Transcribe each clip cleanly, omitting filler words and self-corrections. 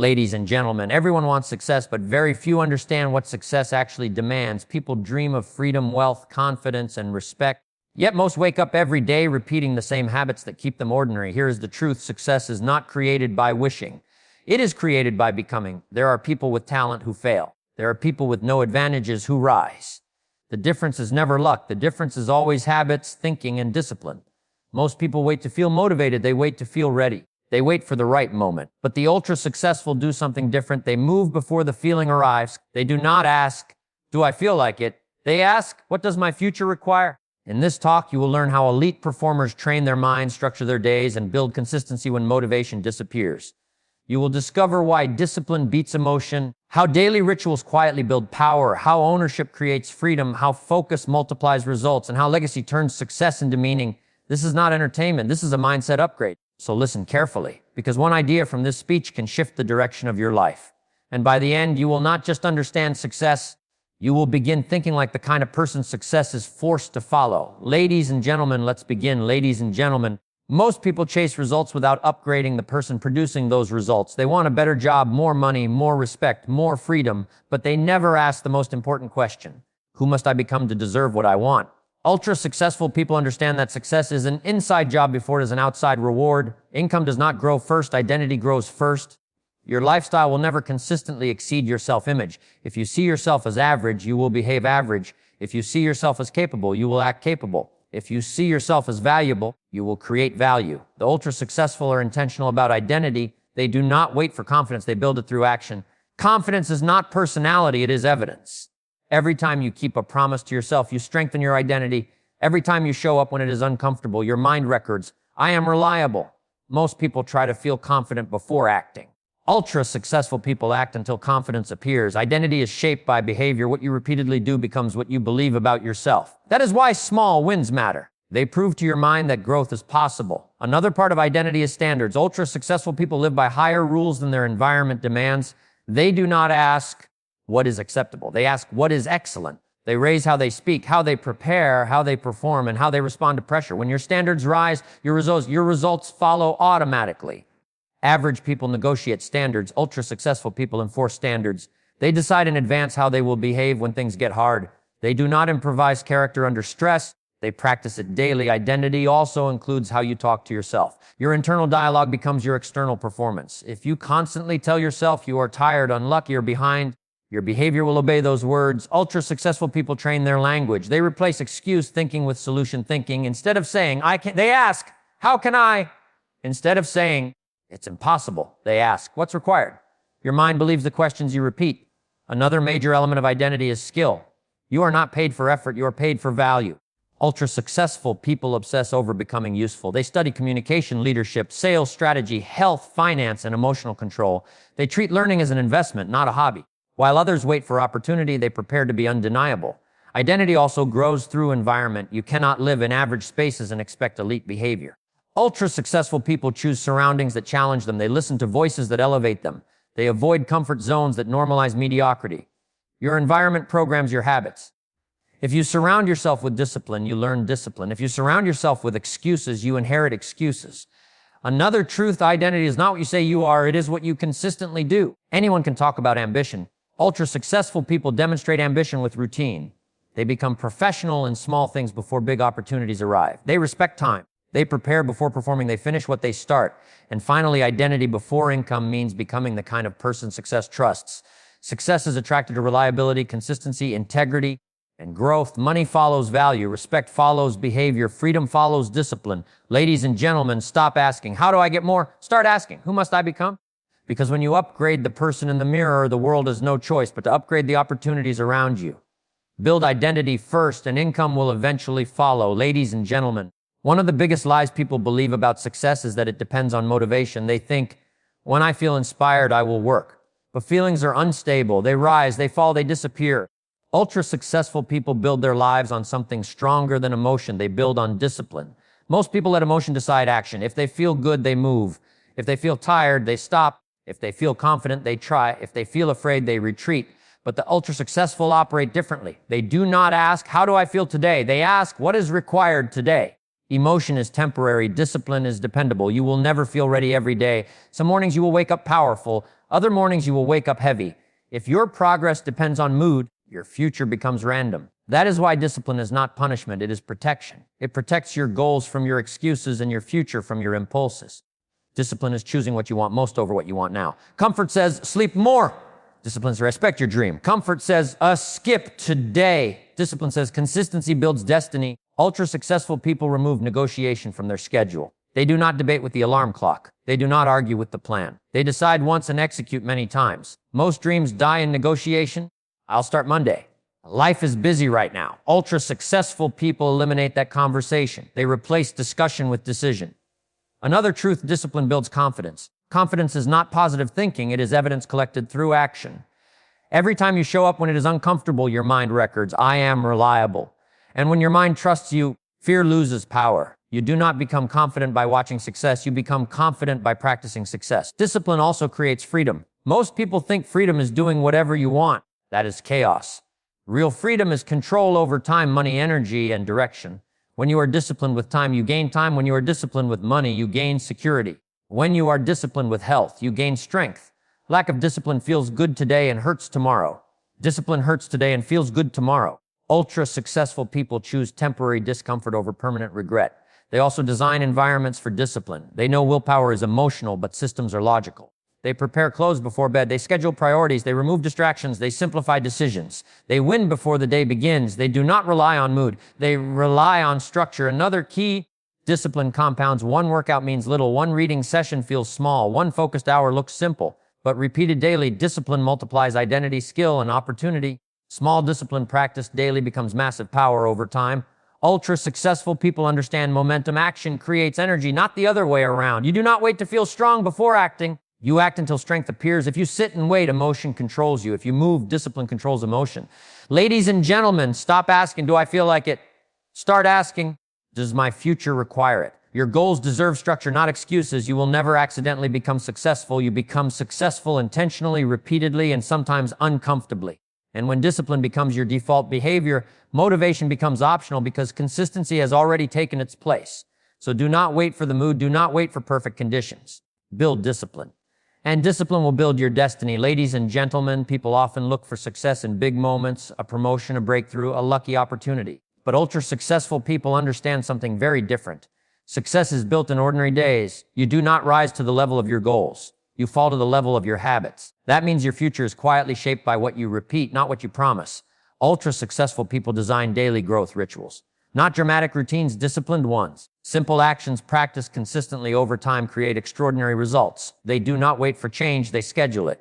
Ladies and gentlemen, everyone wants success, but very few understand what success actually demands. People dream of freedom, wealth, confidence, and respect. Yet most wake up every day repeating the same habits that keep them ordinary. Here is the truth: success is not created by wishing. It is created by becoming. There are people with talent who fail. There are people with no advantages who rise. The difference is never luck. The difference is always habits, thinking, and discipline. Most people wait to feel motivated. They wait to feel ready. They wait for the right moment. But the ultra-successful do something different. They move before the feeling arrives. They do not ask, "Do I feel like it?" They ask, "What does my future require?" In this talk, you will learn how elite performers train their minds, structure their days, and build consistency when motivation disappears. You will discover why discipline beats emotion, how daily rituals quietly build power, how ownership creates freedom, how focus multiplies results, and how legacy turns success into meaning. This is not entertainment. This is a mindset upgrade. So listen carefully, because one idea from this speech can shift the direction of your life. And by the end, you will not just understand success, you will begin thinking like the kind of person success is forced to follow. Ladies and gentlemen, let's begin. Ladies and gentlemen, most people chase results without upgrading the person producing those results. They want a better job, more money, more respect, more freedom, but they never ask the most important question: who must I become to deserve what I want? Ultra-successful people understand that success is an inside job before it is an outside reward. Income does not grow first, identity grows first. Your lifestyle will never consistently exceed your self-image. If you see yourself as average, you will behave average. If you see yourself as capable, you will act capable. If you see yourself as valuable, you will create value. The ultra-successful are intentional about identity. They do not wait for confidence, they build it through action. Confidence is not personality, it is evidence. Every time you keep a promise to yourself, you strengthen your identity. Every time you show up when it is uncomfortable, your mind records, "I am reliable." Most people try to feel confident before acting. Ultra-successful people act until confidence appears. Identity is shaped by behavior. What you repeatedly do becomes what you believe about yourself. That is why small wins matter. They prove to your mind that growth is possible. Another part of identity is standards. Ultra-successful people live by higher rules than their environment demands. They do not ask, "What is acceptable?" They ask, "What is excellent?" They raise how they speak, how they prepare, how they perform, and how they respond to pressure. When your standards rise, your results follow automatically. Average people negotiate standards. Ultra-successful people enforce standards. They decide in advance how they will behave when things get hard. They do not improvise character under stress. They practice it daily. Identity also includes how you talk to yourself. Your internal dialogue becomes your external performance. If you constantly tell yourself you are tired, unlucky, or behind, your behavior will obey those words. Ultra-successful people train their language. They replace excuse thinking with solution thinking. Instead of saying, "I can't," they ask, "How can I?" Instead of saying, "It's impossible," they ask, "What's required?" Your mind believes the questions you repeat. Another major element of identity is skill. You are not paid for effort, you are paid for value. Ultra-successful people obsess over becoming useful. They study communication, leadership, sales strategy, health, finance, and emotional control. They treat learning as an investment, not a hobby. While others wait for opportunity, they prepare to be undeniable. Identity also grows through environment. You cannot live in average spaces and expect elite behavior. Ultra-successful people choose surroundings that challenge them. They listen to voices that elevate them. They avoid comfort zones that normalize mediocrity. Your environment programs your habits. If you surround yourself with discipline, you learn discipline. If you surround yourself with excuses, you inherit excuses. Another truth: identity is not what you say you are, it is what you consistently do. Anyone can talk about ambition. Ultra-successful people demonstrate ambition with routine. They become professional in small things before big opportunities arrive. They respect time. They prepare before performing. They finish what they start. And finally, identity before income means becoming the kind of person success trusts. Success is attracted to reliability, consistency, integrity, and growth. Money follows value. Respect follows behavior. Freedom follows discipline. Ladies and gentlemen, stop asking, "How do I get more?" Start asking, "Who must I become?" Because when you upgrade the person in the mirror, the world has no choice but to upgrade the opportunities around you. Build identity first, and income will eventually follow. Ladies and gentlemen, one of the biggest lies people believe about success is that it depends on motivation. They think, "When I feel inspired, I will work." But feelings are unstable. They rise, they fall, they disappear. Ultra-successful people build their lives on something stronger than emotion. They build on discipline. Most people let emotion decide action. If they feel good, they move. If they feel tired, they stop. If they feel confident, they try. If they feel afraid, they retreat. But the ultra-successful operate differently. They do not ask, "How do I feel today?" They ask, "What is required today?" Emotion is temporary. Discipline is dependable. You will never feel ready every day. Some mornings you will wake up powerful. Other mornings you will wake up heavy. If your progress depends on mood, your future becomes random. That is why discipline is not punishment, it is protection. It protects your goals from your excuses and your future from your impulses. Discipline is choosing what you want most over what you want now. Comfort says, sleep more. Discipline says, respect your dream. Comfort says, skip today. Discipline says, consistency builds destiny. Ultra-successful people remove negotiation from their schedule. They do not debate with the alarm clock. They do not argue with the plan. They decide once and execute many times. Most dreams die in negotiation. I'll start Monday. Life is busy right now. Ultra-successful people eliminate that conversation. They replace discussion with decision. Another truth: discipline builds confidence. Confidence is not positive thinking, it is evidence collected through action. Every time you show up when it is uncomfortable, your mind records, I am reliable. And when your mind trusts you, fear loses power. You do not become confident by watching success, you become confident by practicing success. Discipline also creates freedom. Most people think freedom is doing whatever you want. That is chaos. Real freedom is control over time, money, energy, and direction. When you are disciplined with time, you gain time. When you are disciplined with money, you gain security. When you are disciplined with health, you gain strength. Lack of discipline feels good today and hurts tomorrow. Discipline hurts today and feels good tomorrow. Ultra-successful people choose temporary discomfort over permanent regret. They also design environments for discipline. They know willpower is emotional, but systems are logical. They prepare clothes before bed. They schedule priorities. They remove distractions. They simplify decisions. They win before the day begins. They do not rely on mood. They rely on structure. Another key: discipline compounds. One workout means little. One reading session feels small. One focused hour looks simple. But repeated daily, discipline multiplies identity, skill, and opportunity. Small discipline practiced daily becomes massive power over time. Ultra-successful people understand momentum. Action creates energy, not the other way around. You do not wait to feel strong before acting. You act until strength appears. If you sit and wait, emotion controls you. If you move, discipline controls emotion. Ladies and gentlemen, stop asking, do I feel like it? Start asking, does my future require it? Your goals deserve structure, not excuses. You will never accidentally become successful. You become successful intentionally, repeatedly, and sometimes uncomfortably. And when discipline becomes your default behavior, motivation becomes optional because consistency has already taken its place. So do not wait for the mood. Do not wait for perfect conditions. Build discipline. And discipline will build your destiny. Ladies and gentlemen, people often look for success in big moments, a promotion, a breakthrough, a lucky opportunity. But ultra-successful people understand something very different. Success is built in ordinary days. You do not rise to the level of your goals. You fall to the level of your habits. That means your future is quietly shaped by what you repeat, not what you promise. Ultra-successful people design daily growth rituals. Not dramatic routines, disciplined ones. Simple actions practiced consistently over time create extraordinary results. They do not wait for change, they schedule it.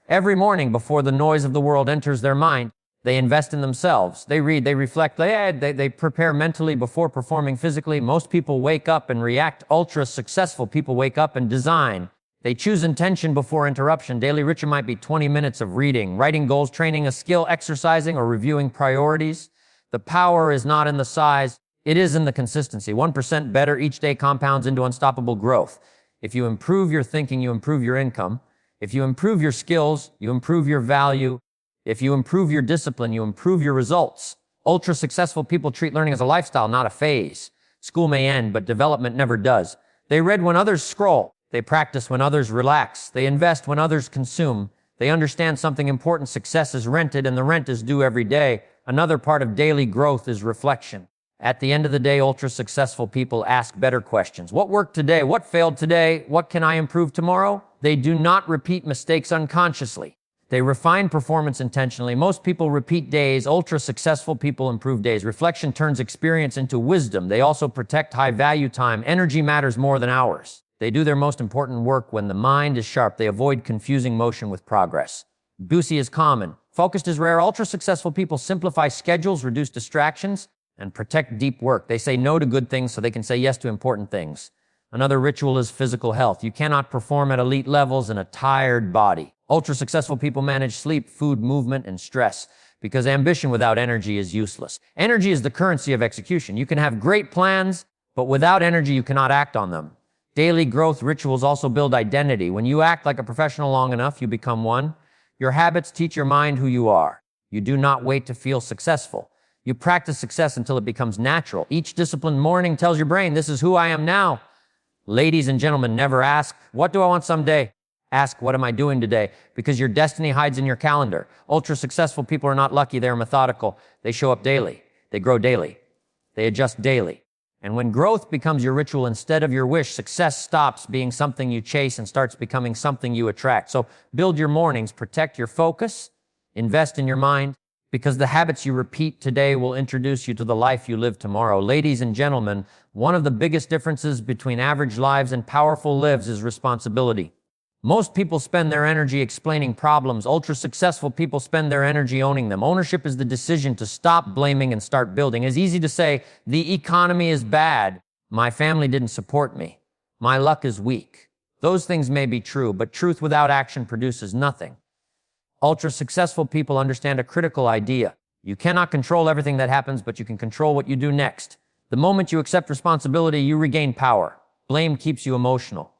Every morning before the noise of the world enters their mind, they invest in themselves. They read, they reflect, they prepare mentally before performing physically. Most people wake up and react. Ultra-successful people wake up and design. They choose intention before interruption. Daily ritual might be 20 minutes of reading, writing goals, training a skill, exercising, or reviewing priorities. The power is not in the size, it is in the consistency. 1% better each day compounds into unstoppable growth. If you improve your thinking, you improve your income. If you improve your skills, you improve your value. If you improve your discipline, you improve your results. Ultra-successful people treat learning as a lifestyle, not a phase. School may end, but development never does. They read when others scroll. They practice when others relax. They invest when others consume. They understand something important: success is rented and the rent is due every day. Another part of daily growth is reflection. At the end of the day, ultra-successful people ask better questions. What worked today? What failed today? What can I improve tomorrow? They do not repeat mistakes unconsciously. They refine performance intentionally. Most people repeat days. Ultra-successful people improve days. Reflection turns experience into wisdom. They also protect high-value time. Energy matters more than hours. They do their most important work when the mind is sharp. They avoid confusing motion with progress. Busy is common. Focused is rare. Ultra-successful people simplify schedules, reduce distractions, and protect deep work. They say no to good things so they can say yes to important things. Another ritual is physical health. You cannot perform at elite levels in a tired body. Ultra-successful people manage sleep, food, movement, and stress because ambition without energy is useless. Energy is the currency of execution. You can have great plans, but without energy, you cannot act on them. Daily growth rituals also build identity. When you act like a professional long enough, you become one. Your habits teach your mind who you are. You do not wait to feel successful. You practice success until it becomes natural. Each disciplined morning tells your brain, this is who I am now. Ladies and gentlemen, never ask, what do I want someday? Ask, what am I doing today? Because your destiny hides in your calendar. Ultra-successful people are not lucky, they're methodical. They show up daily. They grow daily. They adjust daily. And when growth becomes your ritual instead of your wish, success stops being something you chase and starts becoming something you attract. So build your mornings, protect your focus, invest in your mind, because the habits you repeat today will introduce you to the life you live tomorrow. Ladies and gentlemen, one of the biggest differences between average lives and powerful lives is responsibility. Most people spend their energy explaining problems. Ultra-successful people spend their energy owning them. Ownership is the decision to stop blaming and start building. It's easy to say, the economy is bad. My family didn't support me. My luck is weak. Those things may be true, but truth without action produces nothing. Ultra-successful people understand a critical idea. You cannot control everything that happens, but you can control what you do next. The moment you accept responsibility, you regain power. Blame keeps you emotional.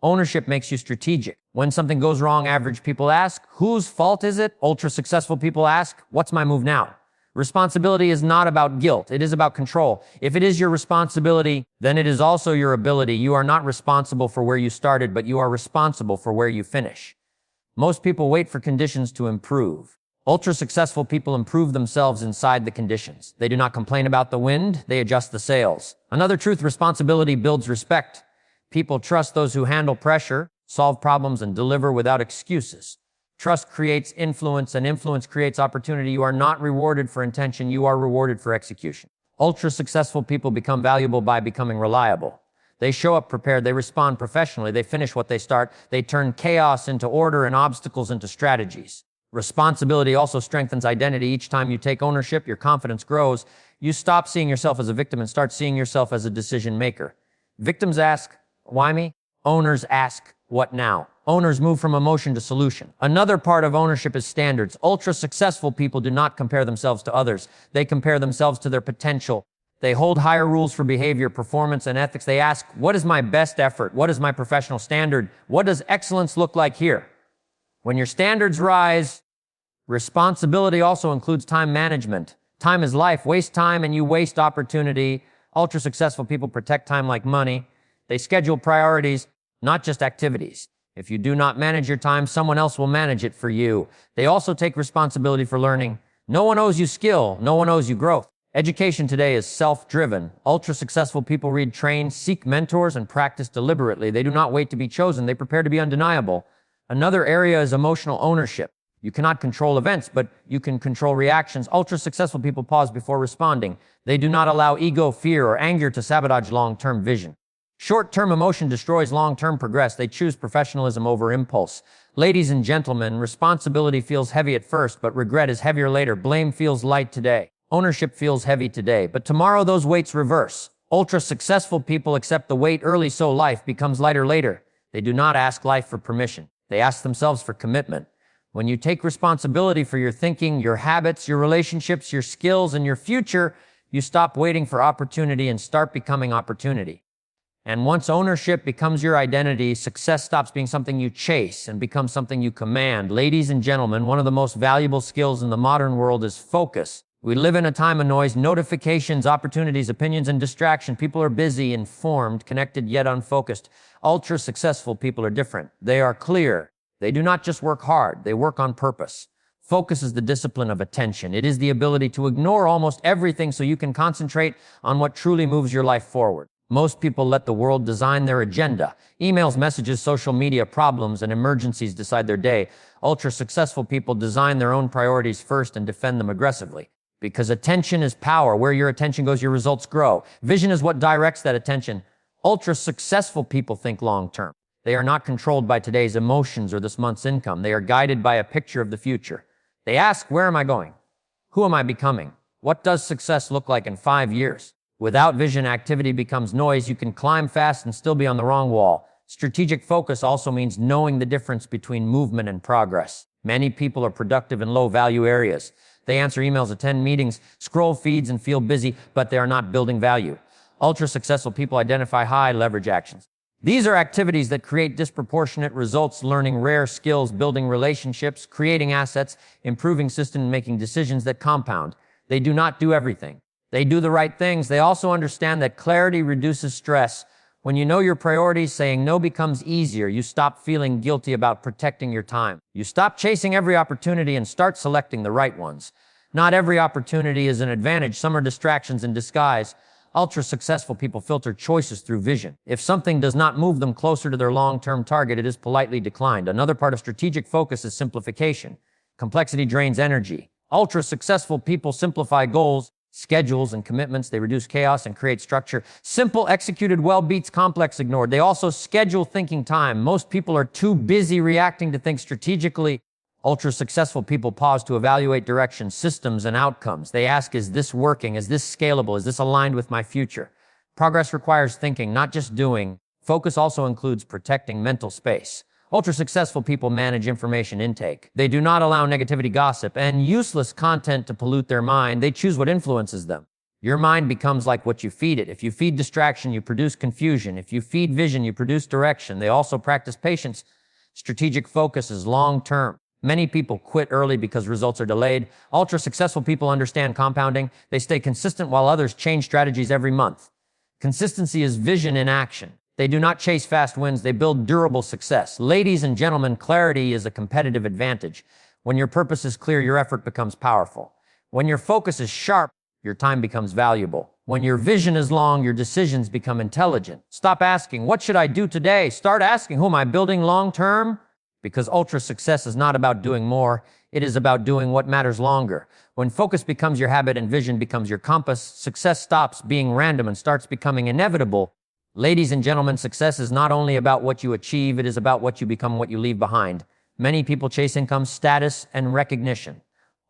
Ownership makes you strategic. When something goes wrong, average people ask, whose fault is it? Ultra-successful people ask, what's my move now? Responsibility is not about guilt. It is about control. If it is your responsibility, then it is also your ability. You are not responsible for where you started, but you are responsible for where you finish. Most people wait for conditions to improve. Ultra-successful people improve themselves inside the conditions. They do not complain about the wind, they adjust the sails. Another truth, responsibility builds respect. People trust those who handle pressure, solve problems, and deliver without excuses. Trust creates influence, and influence creates opportunity. You are not rewarded for intention, you are rewarded for execution. Ultra-successful people become valuable by becoming reliable. They show up prepared, they respond professionally, they finish what they start, they turn chaos into order and obstacles into strategies. Responsibility also strengthens identity. Each time you take ownership, your confidence grows. You stop seeing yourself as a victim and start seeing yourself as a decision maker. Victims ask, why me? Owners ask, what now? Owners move from emotion to solution. Another part of ownership is standards. Ultra-successful people do not compare themselves to others. They compare themselves to their potential. They hold higher rules for behavior, performance, and ethics. They ask, what is my best effort? What is my professional standard? What does excellence look like here? When your standards rise, responsibility also includes time management. Time is life. Waste time and you waste opportunity. Ultra-successful people protect time like money. They schedule priorities, not just activities. If you do not manage your time, someone else will manage it for you. They also take responsibility for learning. No one owes you skill. No one owes you growth. Education today is self-driven. Ultra-successful people read, train, seek mentors, and practice deliberately. They do not wait to be chosen. They prepare to be undeniable. Another area is emotional ownership. You cannot control events, but you can control reactions. Ultra-successful people pause before responding. They do not allow ego, fear, or anger to sabotage long-term vision. Short-term emotion destroys long-term progress. They choose professionalism over impulse. Ladies and gentlemen, responsibility feels heavy at first, but regret is heavier later. Blame feels light today. Ownership feels heavy today, but tomorrow those weights reverse. Ultra-successful people accept the weight early, so life becomes lighter later. They do not ask life for permission. They ask themselves for commitment. When you take responsibility for your thinking, your habits, your relationships, your skills, and your future, you stop waiting for opportunity and start becoming opportunity. And once ownership becomes your identity, success stops being something you chase and becomes something you command. Ladies and gentlemen, one of the most valuable skills in the modern world is focus. We live in a time of noise, notifications, opportunities, opinions, and distraction. People are busy, informed, connected, yet unfocused. Ultra-successful people are different. They are clear. They do not just work hard, they work on purpose. Focus is the discipline of attention. It is the ability to ignore almost everything so you can concentrate on what truly moves your life forward. Most people let the world design their agenda. Emails, messages, social media, problems, and emergencies decide their day. Ultra-successful people design their own priorities first and defend them aggressively. Because attention is power. Where your attention goes, your results grow. Vision is what directs that attention. Ultra-successful people think long-term. They are not controlled by today's emotions or this month's income. They are guided by a picture of the future. They ask, where am I going? Who am I becoming? What does success look like in 5 years? Without vision, activity becomes noise. You can climb fast and still be on the wrong wall. Strategic focus also means knowing the difference between movement and progress. Many people are productive in low-value areas. They answer emails, attend meetings, scroll feeds, and feel busy, but they are not building value. Ultra-successful people identify high-leverage actions. These are activities that create disproportionate results, learning rare skills, building relationships, creating assets, improving systems, and making decisions that compound. They do not do everything. They do the right things. They also understand that clarity reduces stress. When you know your priorities, saying no becomes easier. You stop feeling guilty about protecting your time. You stop chasing every opportunity and start selecting the right ones. Not every opportunity is an advantage. Some are distractions in disguise. Ultra-successful people filter choices through vision. If something does not move them closer to their long-term target, it is politely declined. Another part of strategic focus is simplification. Complexity drains energy. Ultra-successful people simplify goals, schedules, and commitments. They reduce chaos and create structure. Simple executed well beats complex ignored. They also schedule thinking time. Most people are too busy reacting to think strategically. Ultra-successful people pause to evaluate direction, systems, and outcomes. They ask, is this working? Is this scalable? Is this aligned with my future? Progress requires thinking, not just doing. Focus also includes protecting mental space. Ultra-successful people manage information intake. They do not allow negativity, gossip, and useless content to pollute their mind. They choose what influences them. Your mind becomes like what you feed it. If you feed distraction, you produce confusion. If you feed vision, you produce direction. They also practice patience. Strategic focus is long-term. Many people quit early because results are delayed. Ultra-successful people understand compounding. They stay consistent while others change strategies every month. Consistency is vision in action. They do not chase fast wins. They build durable success. Ladies and gentlemen, clarity is a competitive advantage. When your purpose is clear, your effort becomes powerful. When your focus is sharp, your time becomes valuable. When your vision is long, your decisions become intelligent. Stop asking, what should I do today? Start asking, who am I building long-term? Because ultra success is not about doing more, it is about doing what matters longer. When focus becomes your habit and vision becomes your compass, success stops being random and starts becoming inevitable. Ladies and gentlemen, success is not only about what you achieve, it is about what you become, what you leave behind. Many people chase income, status, and recognition.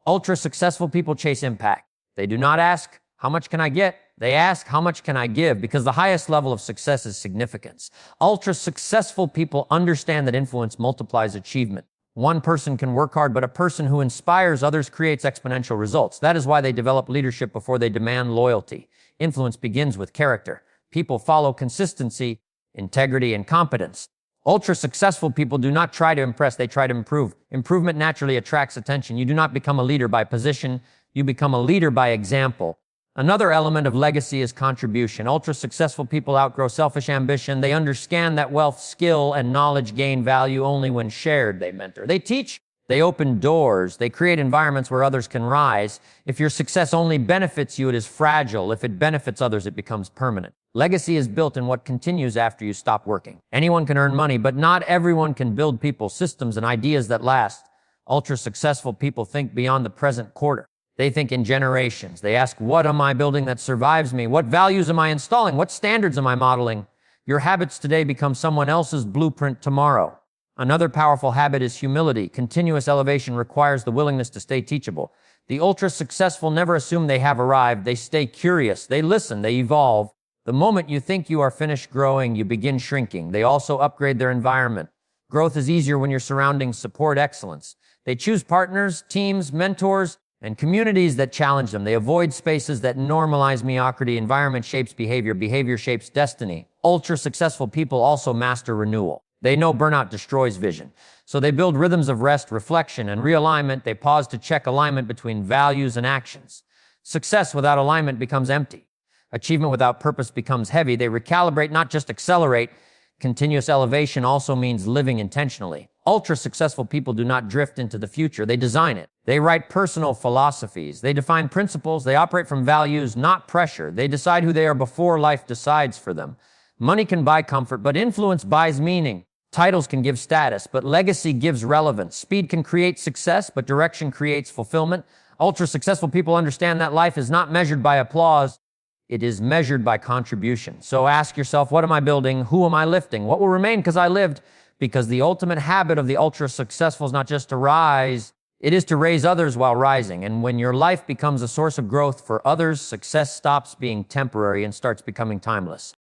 Ultra successful people chase impact. They do not ask, how much can I get? They ask, how much can I give? Because the highest level of success is significance. Ultra-successful people understand that influence multiplies achievement. One person can work hard, but a person who inspires others creates exponential results. That is why they develop leadership before they demand loyalty. Influence begins with character. People follow consistency, integrity, and competence. Ultra-successful people do not try to impress, they try to improve. Improvement naturally attracts attention. You do not become a leader by position, you become a leader by example. Another element of legacy is contribution. Ultra-successful people outgrow selfish ambition. They understand that wealth, skill, and knowledge gain value only when shared. They mentor. They teach. They open doors. They create environments where others can rise. If your success only benefits you, it is fragile. If it benefits others, it becomes permanent. Legacy is built in what continues after you stop working. Anyone can earn money, but not everyone can build people, systems, and ideas that last. Ultra-successful people think beyond the present quarter. They think in generations. They ask, what am I building that survives me? What values am I installing? What standards am I modeling? Your habits today become someone else's blueprint tomorrow. Another powerful habit is humility. Continuous elevation requires the willingness to stay teachable. The ultra-successful never assume they have arrived. They stay curious. They listen. They evolve. The moment you think you are finished growing, you begin shrinking. They also upgrade their environment. Growth is easier when your surroundings support excellence. They choose partners, teams, mentors, and communities that challenge them. They avoid spaces that normalize mediocrity. Environment shapes behavior. Behavior shapes destiny. Ultra-successful people also master renewal. They know burnout destroys vision. So they build rhythms of rest, reflection, and realignment. They pause to check alignment between values and actions. Success without alignment becomes empty. Achievement without purpose becomes heavy. They recalibrate, not just accelerate. Continuous elevation also means living intentionally. Ultra-successful people do not drift into the future. They design it. They write personal philosophies. They define principles. They operate from values, not pressure. They decide who they are before life decides for them. Money can buy comfort, but influence buys meaning. Titles can give status, but legacy gives relevance. Speed can create success, but direction creates fulfillment. Ultra-successful people understand that life is not measured by applause. It is measured by contribution. So ask yourself, what am I building? Who am I lifting? What will remain because I lived? Because the ultimate habit of the ultra-successful is not just to rise, it is to raise others while rising. And when your life becomes a source of growth for others, success stops being temporary and starts becoming timeless.